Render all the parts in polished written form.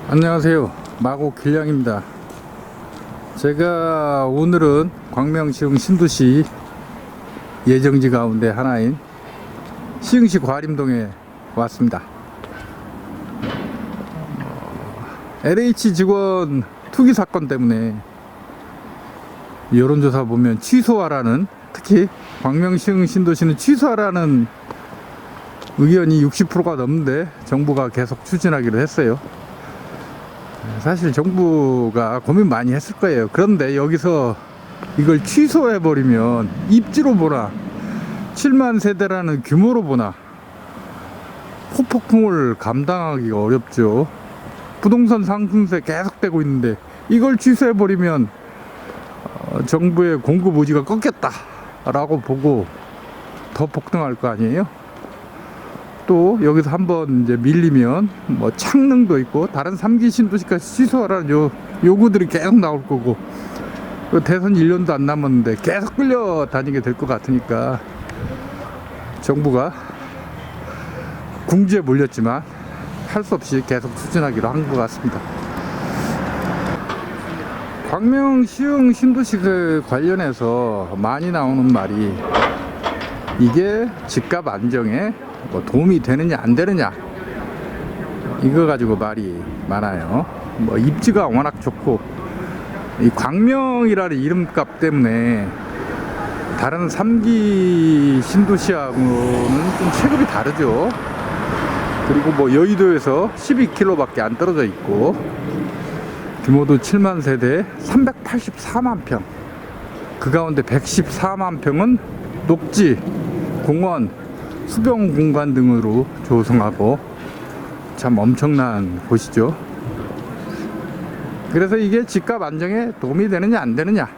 안녕하세요, 마고 길량입니다. 제가 오늘은 광명시흥 신도시 예정지 가운데 하나인 시흥시 과림동에 왔습니다. LH 직원 투기 사건 때문에 여론조사 보면 취소하라는, 특히 광명시흥 신도시는 취소하라는 의견이 60%가 넘는데 정부가 계속 추진하기로 했어요. 사실 정부가 고민 많이 했을 거예요. 그런데 여기서 이걸 취소해버리면 입지로 보나 7만 세대라는 규모로 보나 후폭풍을 감당하기가 어렵죠. 부동산 상승세 계속되고 있는데 이걸 취소해버리면 정부의 공급 의지가 꺾였다 라고 보고 더 폭등할 거 아니에요. 또 여기서 한번 이제 밀리면 뭐 창릉도 있고 다른 3기 신도시까지 취소하라는 요구들이 계속 나올 거고, 대선 1년도 안 남았는데 계속 끌려다니게 될 것 같으니까 정부가 궁지에 몰렸지만 할 수 없이 계속 추진하기로 한 것 같습니다. 광명시흥 신도시 관련해서 많이 나오는 말이, 이게 집값 안정에 뭐 도움이 되느냐 안 되느냐, 이거 가지고 말이 많아요. 뭐 입지가 워낙 좋고 이 광명이라는 이름값 때문에 다른 3기 신도시하고는 좀 체급이 다르죠. 그리고 뭐 여의도에서 12km밖에 안 떨어져 있고 규모도 7만 세대 384만 평, 그 가운데 114만 평은 녹지, 공원, 수변 공간 등으로 조성하고 참 엄청난 곳이죠. 그래서 이게 집값 안정에 도움이 되느냐 안 되느냐,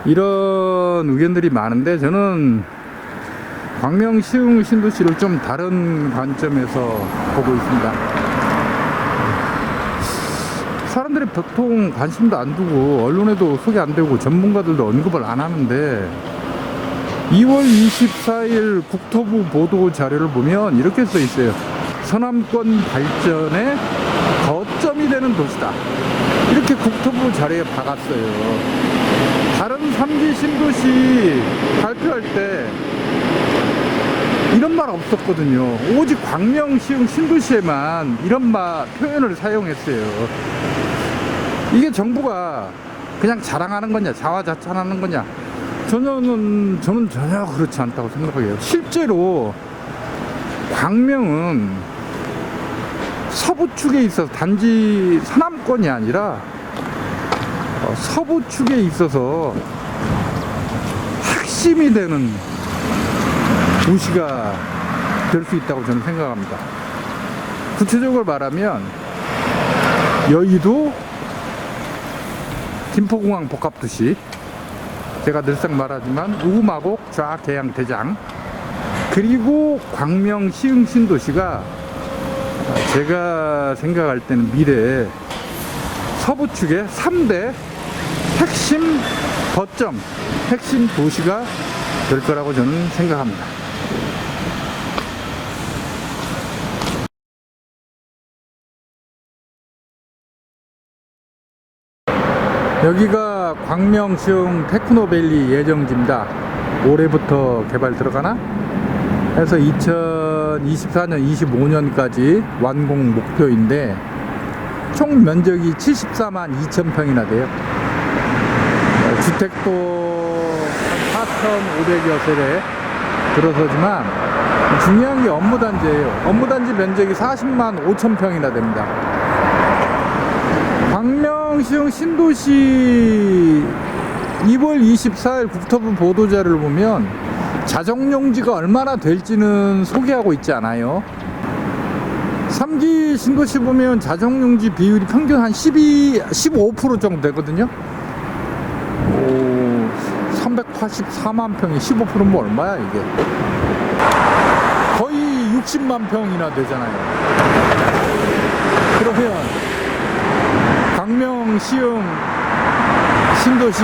이런 의견들이 많은데 저는 광명시흥 신도시를 좀 다른 관점에서 보고 있습니다. 사람들이 보통 관심도 안 두고 언론에도 소개 안 되고 전문가들도 언급을 안 하는데 2월 24일 국토부 보도 자료를 보면 이렇게 써 있어요. 서남권 발전의 거점이 되는 도시다, 이렇게 국토부 자료에 박았어요. 다른 3기 신도시 발표할 때 이런 말 없었거든요. 오직 광명시흥 신도시에만 이런 표현을 사용했어요. 이게 정부가 그냥 자랑하는 거냐, 자화자찬하는 거냐, 저는 전혀 그렇지 않다고 생각해요. 실제로 광명은 서부 축에 있어서 단지 서남권이 아니라 서부 축에 있어서 핵심이 되는 도시가 될 수 있다고 저는 생각합니다. 구체적으로 말하면 여의도, 김포공항 복합도시, 제가 늘상 말하지만 우마곡, 좌계양, 대장, 그리고 광명시흥 신도시가 제가 생각할 때는 미래에 서부 축의 3대 핵심 거점, 핵심 도시가 될 거라고 저는 생각합니다. 여기가 광명시흥 테크노밸리 예정지입니다. 올해부터 개발 들어가나? 해서 2024년, 25년까지 완공 목표인데 총 면적이 74만 2천 평이나 돼요. 주택도 한 4,500여 세대 들어서지만 중요한 게 업무단지예요. 업무단지 면적이 40만 5천 평이나 됩니다. 광명시흥 신도시 2월 24일 국토부 보도자를 보면 자정용지가 얼마나 될지는 소개하고 있지 않아요. 3기 신도시 보면 자정용지 비율이 평균 한 15% 정도 되거든요. 384만 평이 15%면 뭐 얼마야 이게? 거의 60만 평이나 되잖아요. 그러면 광명시흥 신도시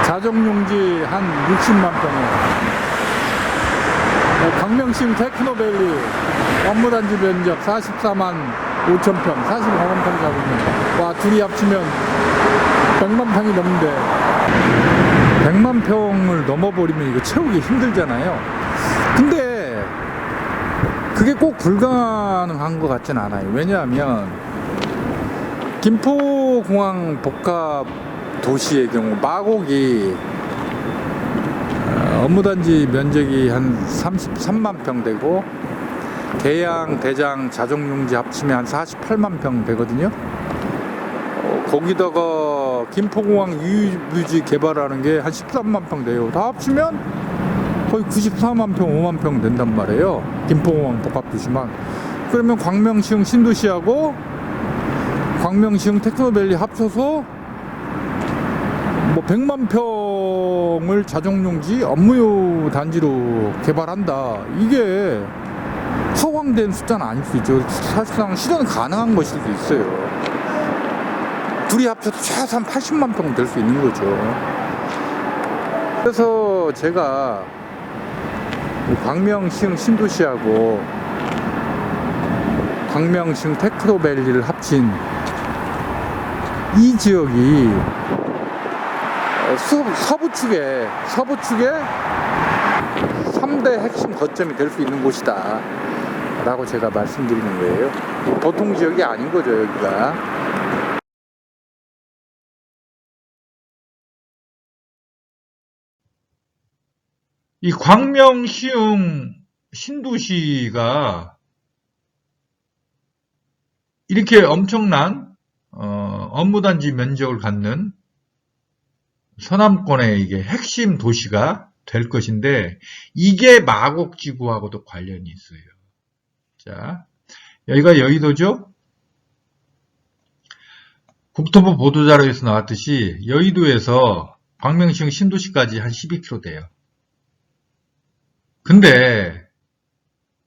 자정용지 한 60만 평에 광명시흥 테크노밸리 업무단지 면적 44만 5천 평, 45만 평 잡으면, 와, 둘이 합치면 100만 평이 넘는데, 100만 평을 넘어버리면 이거 채우기 힘들잖아요. 근데 그게 꼭 불가능한 것 같진 않아요. 왜냐하면 김포공항 복합 도시의 경우 마곡이 업무단지 면적이 한 33만 평 되고, 계양, 대장, 자족용지 합치면 한 48만 평 되거든요. 거기다가 김포공항 유유지 개발하는 게 한 13만 평 돼요. 다 합치면 거의 94만 평, 5만 평 된단 말이에요. 김포공항 복합도시만. 그러면 광명시흥 신도시하고 광명시흥 테크노밸리 합쳐서 뭐 100만 평을 자족용지 업무 단지로 개발한다. 이게 허황된 숫자는 아닐 수 있죠. 사실상 실현 가능한 것일 수도 있어요. 둘이 합쳐도 최소한 80만 평 될 수 있는 거죠. 그래서 제가 광명시흥 신도시하고 광명시흥 테크노밸리를 합친 이 지역이 서부 축에 3대 핵심 거점이 될 수 있는 곳이다 라고 제가 말씀드리는 거예요. 보통 지역이 아닌 거죠, 여기가. 이 광명시흥 신도시가 이렇게 엄청난 업무단지 면적을 갖는 서남권의 이게 핵심 도시가 될 것인데, 이게 마곡지구하고도 관련이 있어요. 자, 여기가 여의도죠? 국토부 보도자료에서 나왔듯이 여의도에서 광명시흥 신도시까지 한 12km 돼요. 근데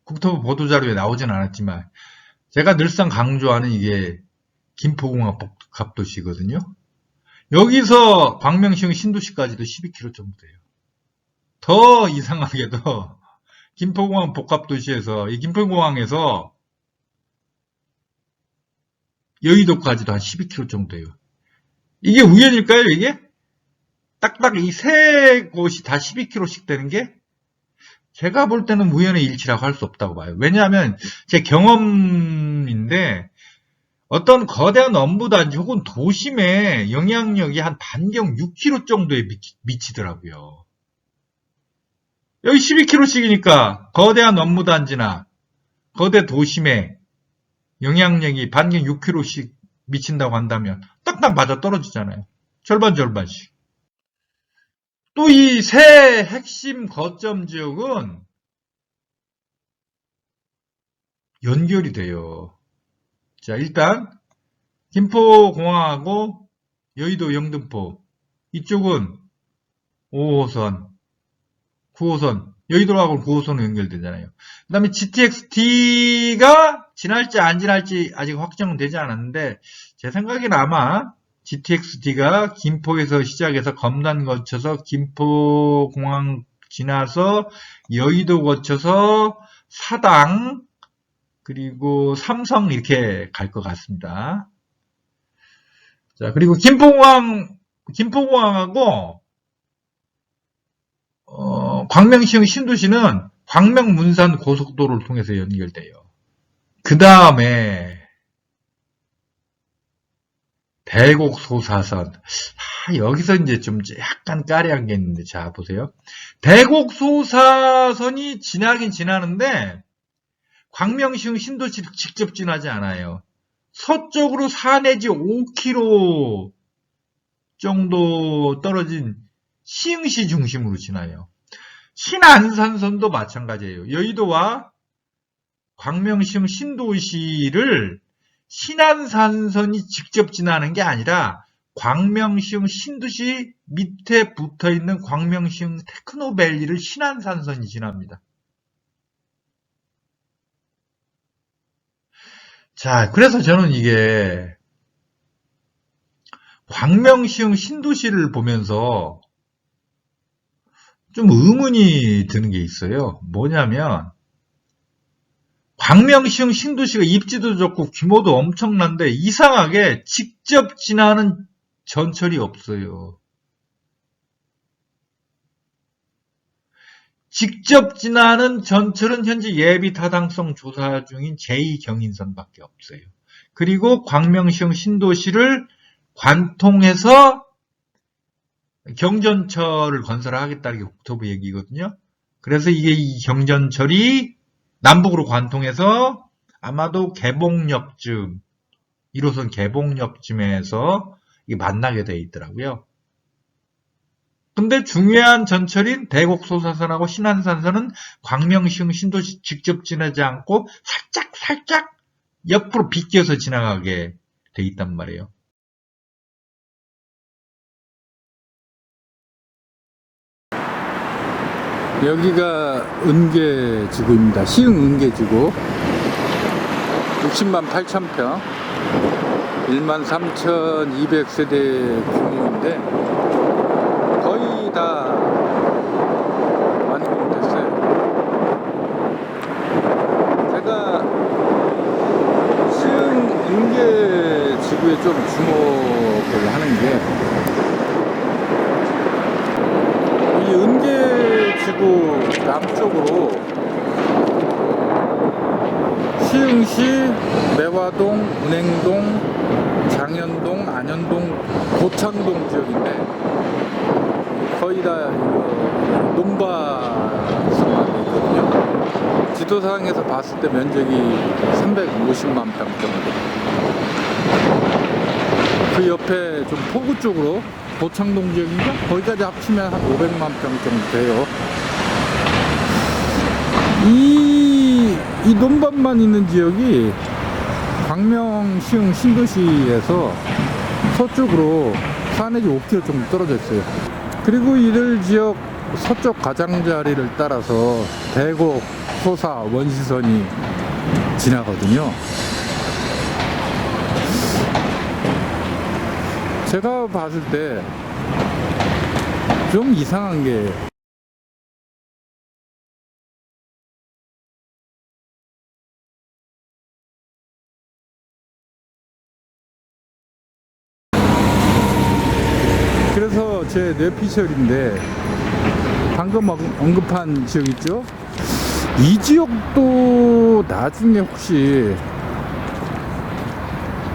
국토부 보도자료에 나오진 않았지만 제가 늘상 강조하는 이게 김포공항 복합도시거든요. 여기서 광명시흥 신도시까지도 12km 정도 돼요. 더 이상하게도 김포공항 복합도시에서, 이 김포공항에서 여의도까지도 한 12km 정도 돼요. 이게 우연일까요, 이게? 딱딱 이 세 곳이 다 12km씩 되는 게 제가 볼 때는 우연의 일치라고 할 수 없다고 봐요. 왜냐하면 제 경험인데, 어떤 거대한 업무단지 혹은 도심의 영향력이 한 반경 6km 정도에 미치더라고요. 여기 12km씩이니까 거대한 업무단지나 거대 도심의 영향력이 반경 6km씩 미친다고 한다면 딱딱 맞아 떨어지잖아요. 절반씩. 또 이 세 핵심 거점 지역은 연결이 돼요. 자, 일단 김포공항하고 여의도 영등포 이쪽은 5호선, 9호선, 여의도하고 9호선으로 연결되잖아요. 그 다음에 GTX-D가 지날지 안 지날지 아직 확정은 되지 않았는데, 제 생각에는 아마 GTX-D가 김포에서 시작해서 검단 거쳐서 김포공항 지나서 여의도 거쳐서 사당 그리고 삼성 이렇게 갈 것 같습니다. 자, 그리고 김포공항하고 광명시흥 신도시는 광명문산 고속도로를 통해서 연결돼요. 그 다음에 대곡소사선. 여기서 이제 좀 약간 까리한 게 있는데, 자, 보세요. 대곡소사선이 지나긴 지나는데, 광명시흥 신도시를 직접 지나지 않아요. 서쪽으로 4 내지 5km 정도 떨어진 시흥시 중심으로 지나요. 신안산선도 마찬가지예요. 여의도와 광명시흥 신도시를 신안산선이 직접 지나는 게 아니라 광명시흥 신도시 밑에 붙어있는 광명시흥 테크노밸리를 신안산선이 지납니다. 자, 그래서 저는 이게 광명시흥 신도시를 보면서 좀 의문이 드는 게 있어요. 뭐냐면 광명시흥 신도시가 입지도 좋고 규모도 엄청난데 이상하게 직접 지나는 전철이 없어요. 직접 지나는 전철은 현재 예비 타당성 조사 중인 제2경인선밖에 없어요. 그리고 광명시흥 신도시를 관통해서 경전철을 건설하겠다는 게 국토부 얘기거든요. 그래서 이게 이 경전철이 남북으로 관통해서 아마도 개봉역쯤, 1호선 개봉역쯤에서 만나게 돼 있더라고요. 근데 중요한 전철인 대곡소사선하고 신안산선은 광명시흥 신도시 직접 지나지 않고 살짝 옆으로 비껴서 지나가게 돼 있단 말이에요. 여기가 은계지구입니다. 시흥 은계지구 60만 8천 평 1만 3,200세대 규모인데 거의 다 완공됐어요. 제가 시흥 은계지구에 좀 주목을 하는 게 이 은계지구 남쪽으로 시흥시 매화동, 은행동, 장현동, 안현동, 고창동 지역인데 거의 다 논밭으로만 있거든요. 지도상에서 봤을 때 면적이 350만 평 정도. 그 옆에 좀 포구 쪽으로 고창동 지역인가? 거기까지 합치면 한 500만 평 정도 돼요. 이 논밭만 있는 지역이 광명시흥 신도시에서 서쪽으로 4 내지 5km 정도 떨어져 있어요. 그리고 이들 지역 서쪽 가장자리를 따라서 대곡, 소사, 원시선이 지나거든요. 제가 봤을 때 좀 이상한 게 그래서 제 뇌피셜인데 방금 언급한 지역 있죠? 이 지역도 나중에 혹시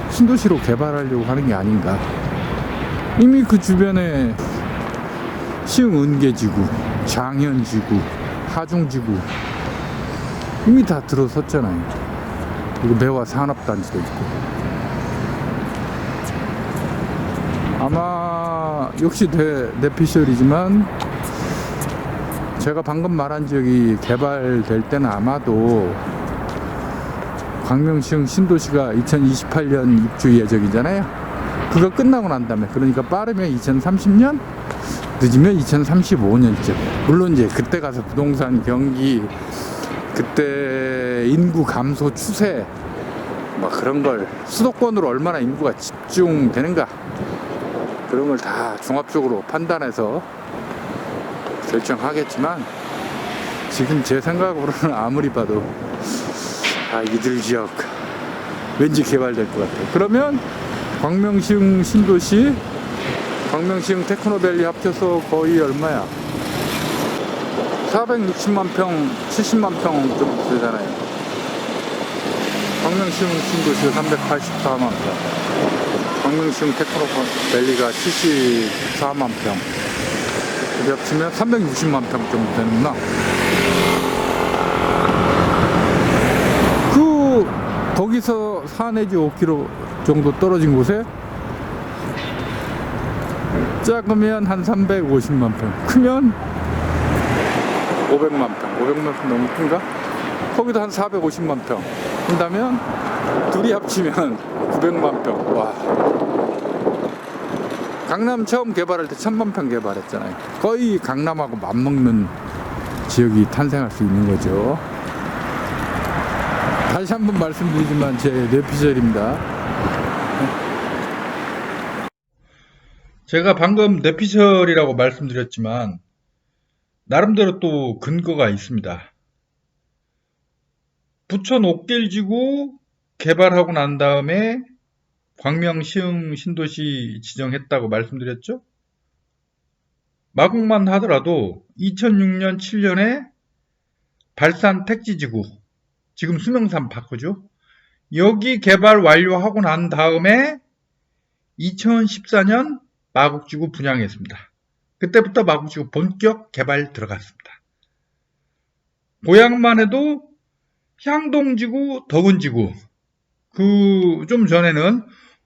신도시로 개발하려고 하는 게 아닌가. 이미 그 주변에 시흥 은계지구, 장현지구, 하중지구 이미 다 들어섰잖아요. 그리고 매화 산업단지도 있고. 아마 역시 뇌피셜이지만 제가 방금 말한 지역이 개발될 때는 아마도 광명시흥 신도시가 2028년 입주 예정이잖아요. 그거 끝나고 난 다음에, 그러니까 빠르면 2030년, 늦으면 2035년쯤. 물론 이제 그때 가서 부동산 경기, 그때 인구 감소 추세, 뭐 그런 걸, 수도권으로 얼마나 인구가 집중되는가, 그런 걸 다 종합적으로 판단해서 결정하겠지만, 지금 제 생각으로는 아무리 봐도 이들 지역 왠지 개발될 것 같아요. 그러면 광명시흥 신도시, 광명시흥 테크노밸리 합쳐서 거의 얼마야? 460만 평, 70만 평 정도 되잖아요. 광명시흥 신도시가 384만 평, 광명시흥 테크노밸리가 74만 평, 합치면 360만 평 정도 되는구나. 거기서 4 내지 5km 정도 떨어진 곳에 작으면 한 350만 평, 크면 500만 평, 500만 평 너무 큰가? 거기도 한 450만 평 한다면 둘이 합치면 900만 평. 와, 강남 처음 개발할 때 1000만 평 개발했잖아요. 거의 강남하고 맞먹는 지역이 탄생할 수 있는 거죠. 다시 한번 말씀드리지만 제 뇌피셜입니다. 제가 방금 뇌피셜이라고 말씀드렸지만 나름대로 또 근거가 있습니다. 부천 옥길지구 개발하고 난 다음에 광명 시흥 신도시 지정했다고 말씀드렸죠? 마곡만 하더라도 2006년 7년에 발산 택지지구, 지금 수명산 바꾸죠? 여기 개발 완료하고 난 다음에 2014년 마곡지구 분양했습니다. 그때부터 마곡지구 본격 개발 들어갔습니다. 고향만 해도 향동지구, 덕은지구, 좀 전에는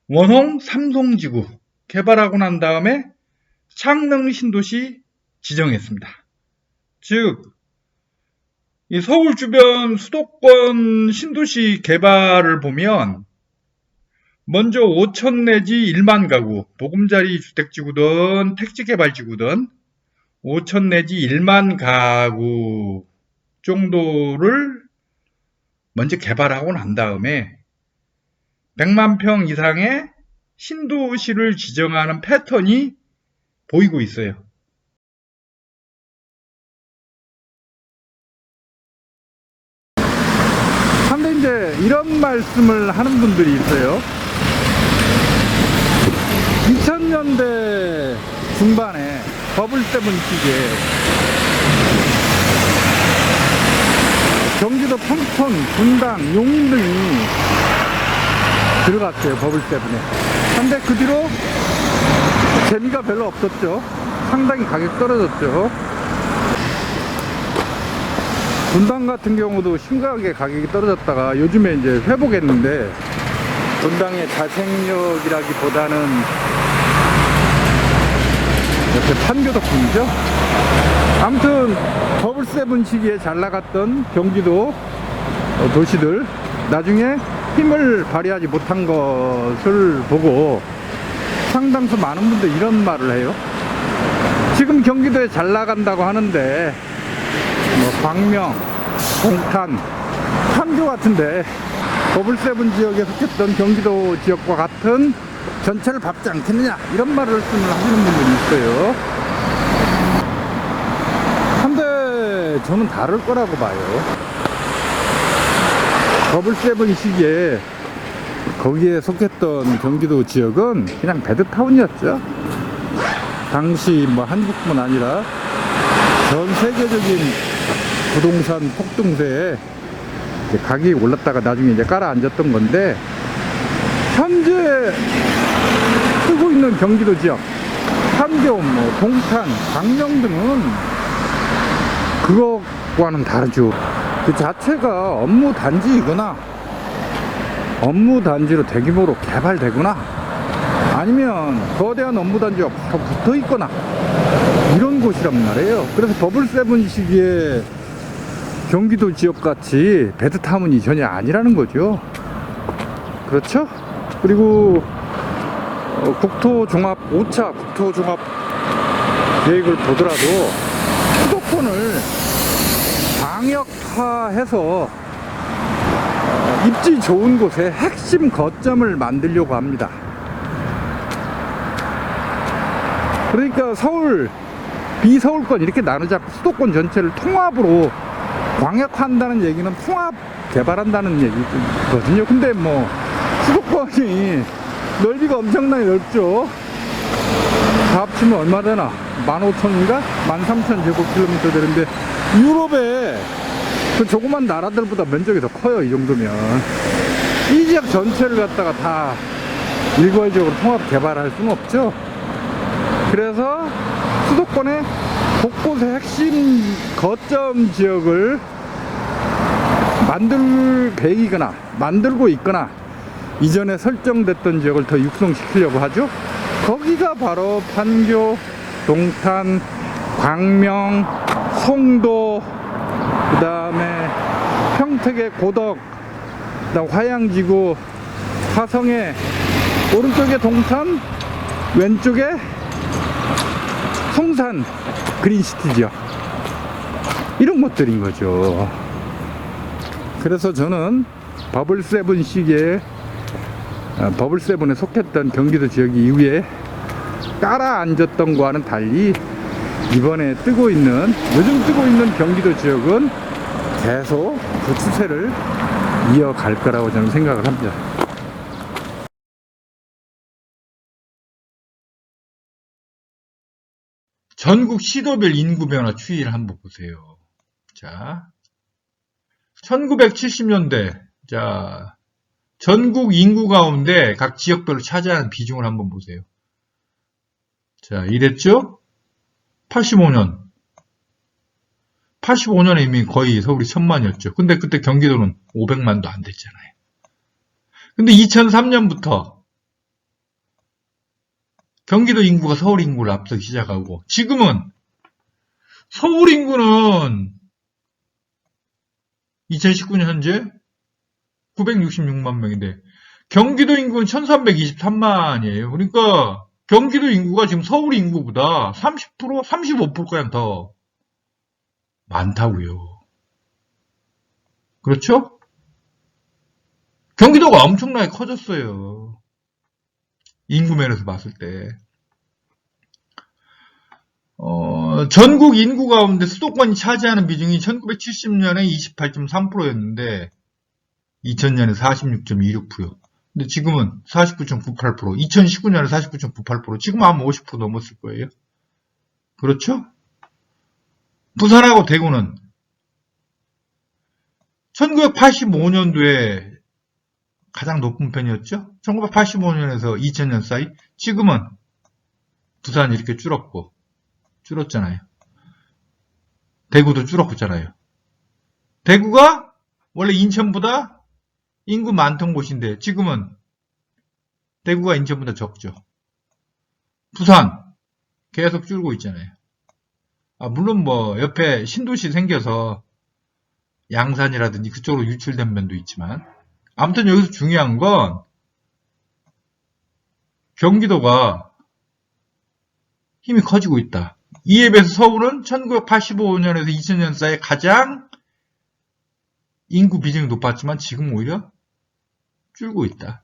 원홍 삼송지구 개발하고 난 다음에 창릉 신도시 지정했습니다. 즉, 이 서울 주변 수도권 신도시 개발을 보면 먼저 5천 내지 1만 가구, 보금자리 주택지구든 택지개발지구든 5천 내지 1만 가구 정도를 먼저 개발하고 난 다음에 100만 평 이상의 신도시를 지정하는 패턴이 보이고 있어요. 근데 이제 이런 말씀을 하는 분들이 있어요. 2000년대 중반에 버블7 시기에 경기도 평촌, 분당, 용인 등이 들어갔어요. 버블7에. 근데 그 뒤로 재미가 별로 없었죠. 상당히 가격 떨어졌죠. 분당 같은 경우도 심각하게 가격이 떨어졌다가 요즘에 이제 회복했는데, 분당의 자생력이라기보다는 옆에 판교 덕분이죠. 아무튼 버블7 시기에 잘 나갔던 경기도 도시들 나중에 힘을 발휘하지 못한 것을 보고 상당수 많은 분들이 이런 말을 해요. 지금 경기도에 잘 나간다고 하는데 광명, 동탄, 판교 같은데 버블7 지역에 속했던 경기도 지역과 같은 전체를 밟지 않겠느냐, 이런 말씀을 하시는 분들이 있어요. 근데 저는 다를 거라고 봐요. 버블7 시기에 거기에 속했던 경기도 지역은 그냥 베드타운이었죠. 당시 뭐 한국뿐 아니라 전 세계적인 부동산 폭등세에 가격이 올랐다가 나중에 이제 깔아앉았던 건데, 현재 쓰고 있는 경기도 지역, 판교, 동탄, 광명 등은 그것과는 다르죠. 그 자체가 업무 단지이거나 업무 단지로 대규모로 개발되거나 아니면 거대한 업무 단지가 바로 붙어 있거나 이런 곳이란 말이에요. 그래서 버블7 시기에 경기도 지역같이 베드타운이 전혀 아니라는 거죠. 그렇죠? 그리고 국토종합 5차 국토종합 계획을 보더라도 수도권을 광역화해서 입지 좋은 곳에 핵심 거점을 만들려고 합니다. 그러니까 서울, 비서울권 이렇게 나누지 않고 수도권 전체를 통합으로 광역화한다는 얘기는 통합 개발한다는 얘기거든요. 근데 뭐 수도권이 넓이가 엄청나게 넓죠. 다 합치면 얼마 되나? 15,000인가? 13,000제곱킬로미터 되는데, 유럽의 그 조그만 나라들보다 면적이 더 커요. 이 정도면 이 지역 전체를 갖다가 다 일괄적으로 통합 개발할 수는 없죠. 그래서 수도권의 곳곳의 핵심 거점 지역을 만들 계획이거나 만들고 있거나 이전에 설정됐던 지역을 더 육성시키려고 하죠. 거기가 바로 판교, 동탄, 광명, 송도, 그 다음에 평택의 고덕, 그다음 화양지구, 화성의 오른쪽에 동탄, 왼쪽에 송산 그린시티죠. 이런 것들인 거죠. 그래서 저는 버블7 시기에 버블7에 속했던 경기도 지역이 이후에 깔아앉았던 거와는 달리 이번에 요즘 뜨고 있는 경기도 지역은 계속 그 추세를 이어갈 거라고 저는 생각을 합니다. 전국 시도별 인구 변화 추이를 한번 보세요. 자, 1970년대, 자, 전국 인구 가운데 각 지역별로 차지하는 비중을 한번 보세요. 자, 이랬죠? 85년에 이미 거의 서울이 1000만이었죠. 근데 그때 경기도는 500만도 안 됐잖아요. 근데 2003년부터 경기도 인구가 서울 인구를 앞서기 시작하고, 지금은 서울 인구는 2019년 현재 966만 명인데 경기도 인구는 1323만이에요. 그러니까 경기도 인구가 지금 서울 인구보다 30%, 35%가량 더 많다고요. 그렇죠? 경기도가 엄청나게 커졌어요. 인구 면에서 봤을 때. 전국 인구 가운데 수도권이 차지하는 비중이 1970년에 28.3%였는데 2000년에 46.26%. 근데 지금은 49.98%, 2019년에 49.98%, 지금 아마 50% 넘었을 거예요. 그렇죠? 부산하고 대구는 1985년도에 가장 높은 편이었죠? 1985년에서 2000년 사이? 지금은 부산이 이렇게 줄었잖아요. 대구도 줄었잖아요. 대구가 원래 인천보다 인구 많던 곳인데 지금은 대구가 인천보다 적죠. 부산 계속 줄고 있잖아요. 물론 뭐 옆에 신도시 생겨서 양산이라든지 그쪽으로 유출된 면도 있지만 아무튼 여기서 중요한 건 경기도가 힘이 커지고 있다. 이에 비해서 서울은 1985년에서 2000년 사이에 가장 인구 비중이 높았지만 지금 오히려 줄고 있다.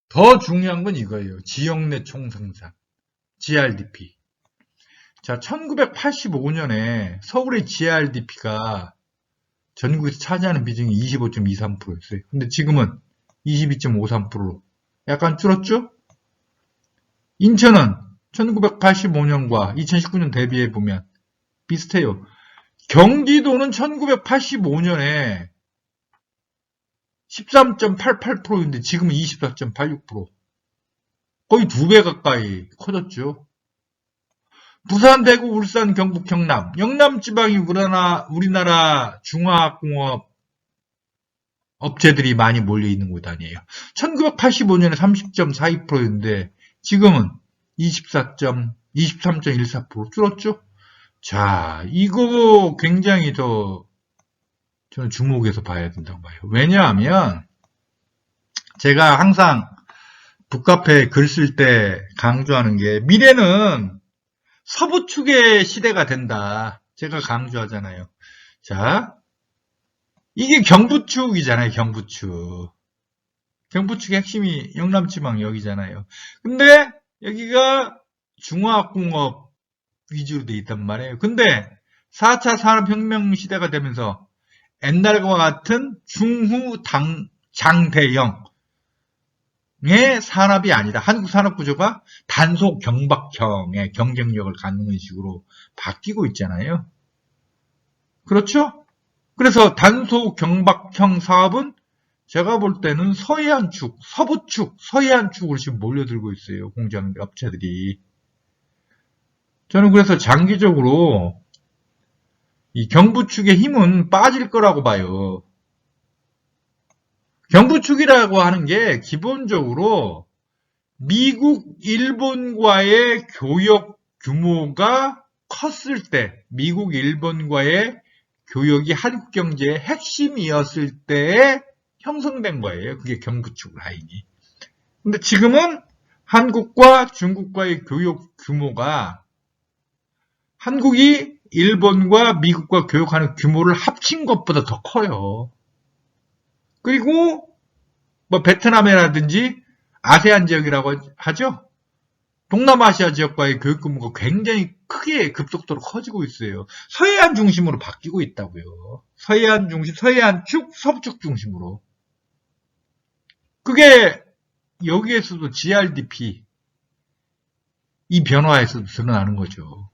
더 중요한 건 이거예요. 지역 내 총생산, GRDP. 자, 1985년에 서울의 GRDP가 전국에서 차지하는 비중이 25.23%였어요. 근데 지금은 22.53%로 약간 줄었죠? 인천은 1985년과 2019년 대비해 보면 비슷해요. 경기도는 1985년에 13.88%인데 지금은 24.86%. 거의 2배 가까이 커졌죠. 부산, 대구, 울산, 경북, 경남. 영남 지방이 우리나라 중화학공업 업체들이 많이 몰려있는 곳 아니에요. 1985년에 30.42%였는데 지금은 23.14% 줄었죠. 자, 이거 굉장히 저는 주목해서 봐야 된다고 봐요. 왜냐하면 제가 항상 북카페에 글 쓸 때 강조하는 게 미래는 서부축의 시대가 된다. 제가 강조하잖아요. 자, 이게 경부축이잖아요. 경부축의 핵심이 영남지방 여기잖아요. 근데 여기가 중화학공업 위주로 돼 있단 말이에요. 근데 4차 산업혁명 시대가 되면서 옛날과 같은 중후 장대형의 산업이 아니다. 한국 산업 구조가 단속 경박형의 경쟁력을 갖는 식으로 바뀌고 있잖아요. 그렇죠? 그래서 단속 경박형 사업은 제가 볼 때는 서해안축, 서부축, 서해안축으로 지금 몰려들고 있어요. 공장 업체들이. 저는 그래서 장기적으로 이 경부축의 힘은 빠질 거라고 봐요. 경부축이라고 하는 게 기본적으로 미국, 일본과의 교역 규모가 컸을 때, 미국, 일본과의 교역이 한국 경제의 핵심이었을 때에 형성된 거예요. 그게 경부축 라인이. 근데 지금은 한국과 중국과의 교역 규모가 한국이 일본과 미국과 교역하는 규모를 합친 것보다 더 커요. 그리고 뭐 베트남이라든지 아세안 지역이라고 하죠. 동남아시아 지역과의 교육 규모가 굉장히 크게 급속도로 커지고 있어요. 서해안 중심으로 바뀌고 있다고요. 서해안 중심, 서해안 축, 서북쪽 중심으로. 그게 여기에서도 GRDP 이 변화에서도 드러나는 거죠.